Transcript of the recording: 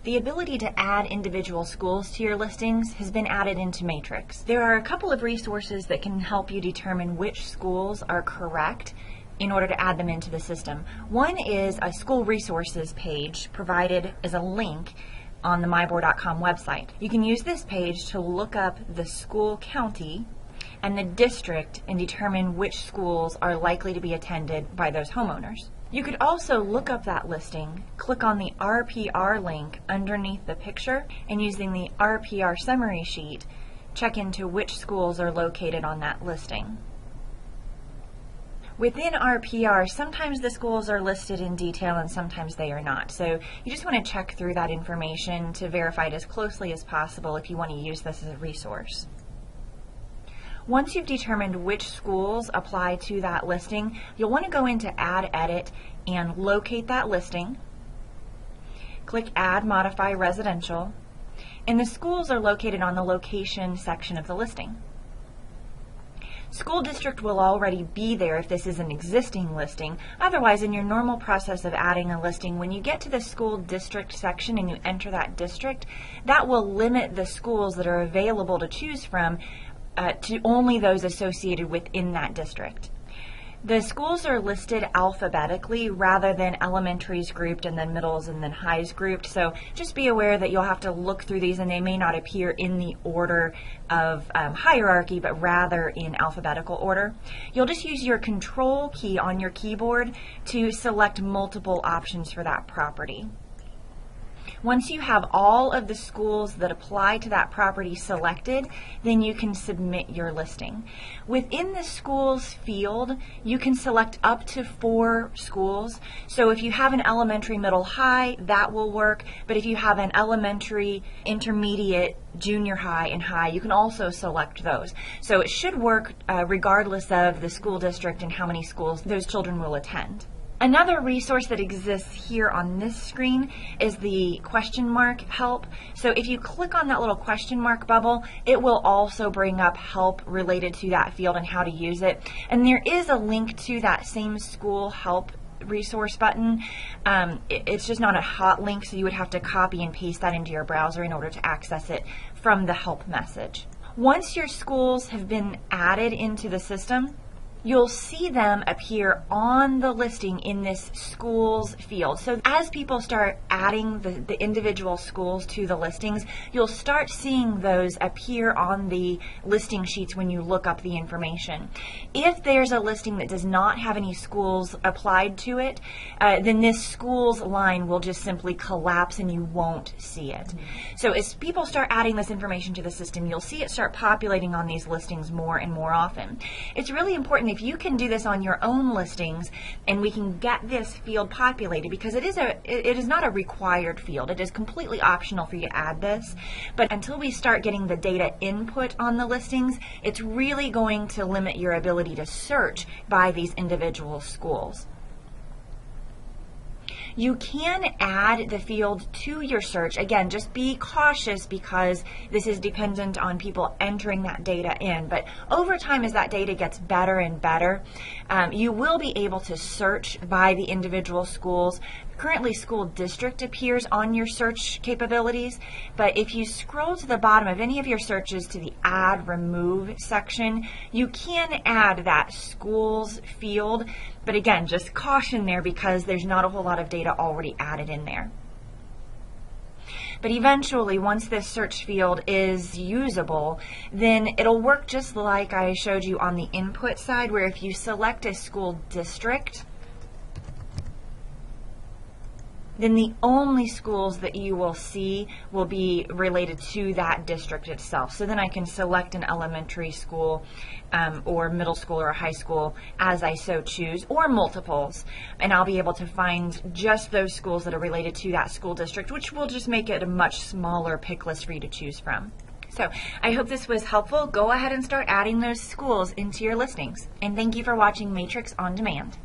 The ability to add individual schools to your listings has been added into Matrix. There are a couple of resources that can help you determine which schools are correct in order to add them into the system. One is a school resources page provided as a link on the myboard.com website. You can use this page to look up the school county and the district and determine which schools are likely to be attended by those homeowners. You could also look up that listing, click on the RPR link underneath the picture, and using the RPR summary sheet, check into which schools are located on that listing. Within RPR, sometimes the schools are listed in detail and sometimes they are not. So you just want to check through that information to verify it as closely as possible if you want to use this as a resource. Once you've determined which schools apply to that listing, you'll want to go into Add Edit and locate that listing. Click Add Modify Residential, and the schools are located on the Location section of the listing. School district will already be there if this is an existing listing. Otherwise, in your normal process of adding a listing, when you get to the school district section and you enter that district, that will limit the schools that are available to choose from to only those associated within that district. The schools are listed alphabetically rather than elementaries grouped and then middles and then highs grouped. So just be aware that you'll have to look through these and they may not appear in the order of hierarchy, but rather in alphabetical order. You'll just use your control key on your keyboard to select multiple options for that property. Once you have all of the schools that apply to that property selected, then you can submit your listing. Within the schools field, you can select up to 4 schools. So if you have an elementary, middle, high, that will work. But if you have an elementary, intermediate, junior high, and high, you can also select those. So it should work regardless of the school district and how many schools those children will attend. Another resource that exists here on this screen is the question mark help. So if you click on that little question mark bubble, it will also bring up help related to that field and how to use it. And there is a link to that same school help resource button. It's just not a hot link, so you would have to copy and paste that into your browser in order to access it from the help message. Once your schools have been added into the system, you'll see them appear on the listing in this schools field. So as people start adding the individual schools to the listings, you'll start seeing those appear on the listing sheets when you look up the information. If there's a listing that does not have any schools applied to it, then this schools line will just simply collapse and you won't see it. So as people start adding this information to the system, you'll see it start populating on these listings more and more often. It's really important if you can do this on your own listings and we can get this field populated, because it is not a required field. It is completely optional for you to add this, but until we start getting the data input on the listings, it's really going to limit your ability to search by these individual schools. You can add the field to your search. Again, just be cautious because this is dependent on people entering that data in. But over time, as that data gets better and better, you will be able to search by the individual schools. Currently, school district appears on your search capabilities, but if you scroll to the bottom of any of your searches to the Add Remove section, you can add that schools field. But again, just caution there because there's not a whole lot of data already added in there. But eventually, once this search field is usable, then it'll work just like I showed you on the input side, where if you select a school district, then the only schools that you will see will be related to that district itself. So then I can select an elementary school or middle school or high school as I so choose, or multiples, and I'll be able to find just those schools that are related to that school district, which will just make it a much smaller pick list for you to choose from. So I hope this was helpful. Go ahead and start adding those schools into your listings. And thank you for watching Matrix On Demand.